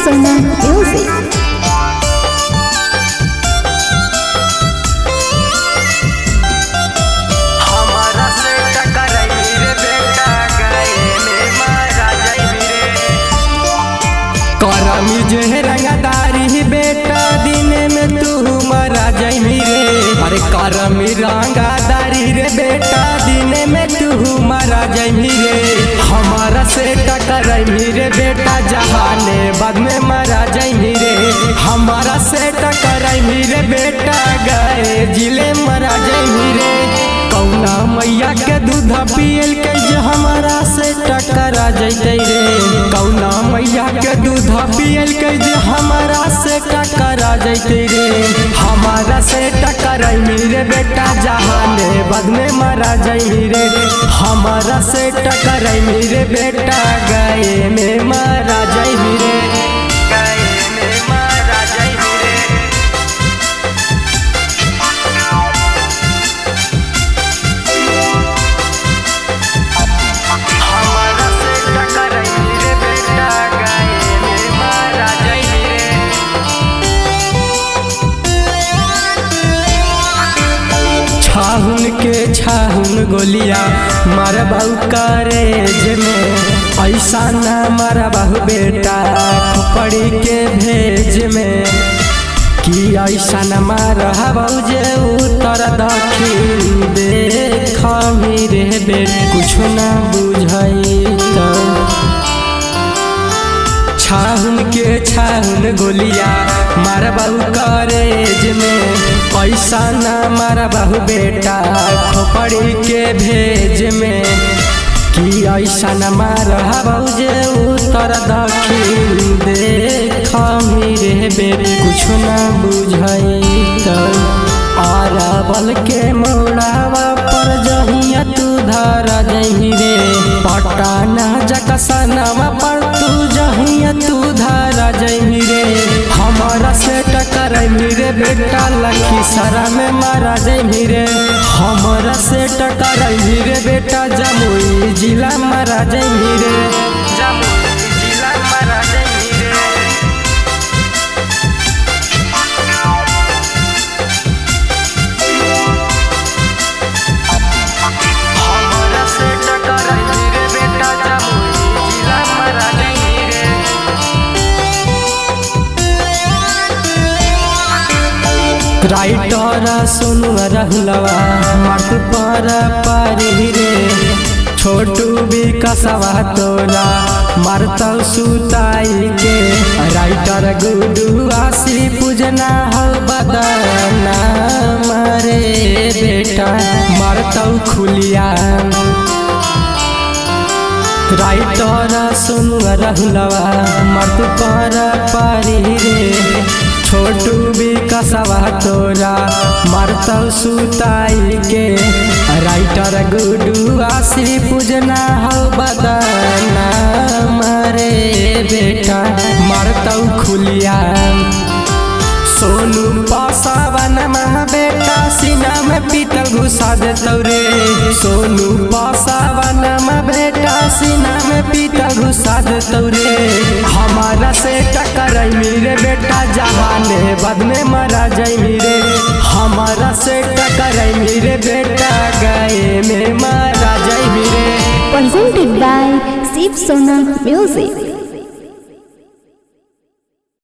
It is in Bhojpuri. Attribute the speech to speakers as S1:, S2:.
S1: सोना म्यूजिक।
S2: करमी जो है रंगदारी बेटा दिन में तू मरा जाइमी रे। अरे करमी रंगदारी रे बेटा दिन में तू मरा जाइमी रे। हमारा से टकराइमी रे बेटा जहाने बाद में मरा जाइमी रे। हमारा से टकराइमी रे बेटा गए जिले मरा जाइमी रे। कौना मैया के दूध पियल के जे हमारा से टकरा जैते रे। कौना मैया के दूध पियल के जे हमारा से टकरा जैते रे। हमारा से टकराइमी रे बेटा जहाने बाद में मरा जाइमी रे। हमारा से टकराइमी रे बेटा गए में मरा जाइमी रे। छाहुन के छाहुन गोलिया मारा बहु करेज में। ऐसा ना मारा बहु बेटा खोपड़ी के भेज में। कि ऐसा न मारा बहु जे उत्तर दक्षिण देख रे बेट कुछ ना बुझाई। छाहुन के छाहुन गोलिया मारा बहु करेज में। पैसा ना मारा बहु बेटा खोपड़ी के भेज में। कि ऐसा न मारा बहु जे उत्तर दक्षिण देख रे बेट कुछ ना बुझाई। अरबल के मोड़ावा पर जहिया तू धरा जही रे। पटाना जकसनवा पर तू जहिया तू धरा जही रे। हमारा से टकराइमी रे बेटा लखीसराय में मारा जही रे। हमारा से टकराइमी रे बेटा जमुई जिला मारा जही रे। जमुई जिला मारा जही रे। हमारा से टकराइमी रे बेटा जमुई जिला मारा जही रे। राइटर सुनु रहलवा मर्द पर पारी रे। छोटू भी कसवा तोरा मरतौ सुताई के। राइटर गुडू आशी पूजना हो बदना मारे बेटा मरतौ खुलिया। राइटर सुनु रहलवा मर्द पर पारी रे। छोटू भी कसवा तोरा मरतौ सुताई के। राइटर गुडू आशी पूजना हो बदना मारे बेटा मरतौ खुलिया। सोनू पासावन मह बेटा सीना में पीतल घुसा देतौ रे। सोनू पासावन मह बेटा सीना में पीतल घुसा देतौ रे। हमारा से टकराइमी रे बेटा जहाने बाद में मरा जाइमी रे। हमारा से टकराइमी रे बेटा गए में मरा जाइमी रे।
S1: Presented by Shiv Sona music.